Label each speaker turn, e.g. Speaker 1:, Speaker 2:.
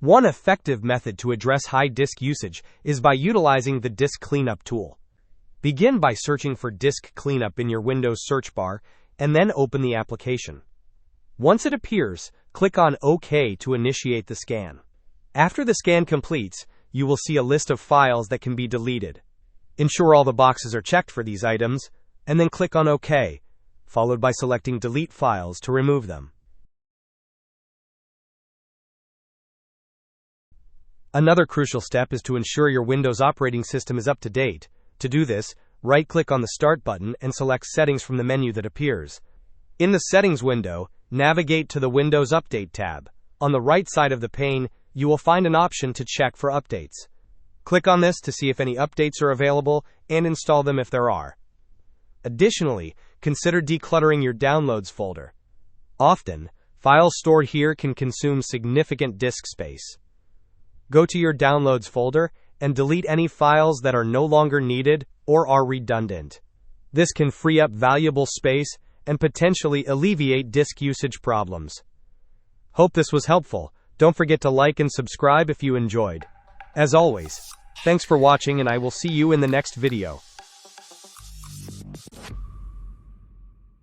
Speaker 1: One effective method to address high disk usage is by utilizing the Disk Cleanup tool. Begin by searching for Disk Cleanup in your Windows search bar, and then open the application. Once it appears, click on OK to initiate the scan. After the scan completes, you will see a list of files that can be deleted. Ensure all the boxes are checked for these items, and then click on OK, followed by selecting Delete Files to remove them. Another crucial step is to ensure your Windows operating system is up to date. To do this, right-click on the Start button and select Settings from the menu that appears. In the Settings window, navigate to the Windows Update tab. On the right side of the pane, you will find an option to check for updates. Click on this to see if any updates are available and install them if there are. Additionally, consider decluttering your Downloads folder. Often, files stored here can consume significant disk space. Go to your Downloads folder and delete any files that are no longer needed or are redundant. This can free up valuable space and potentially alleviate disk usage problems. Hope this was helpful. Don't forget to like and subscribe if you enjoyed. As always, thanks for watching, and I will see you in the next video.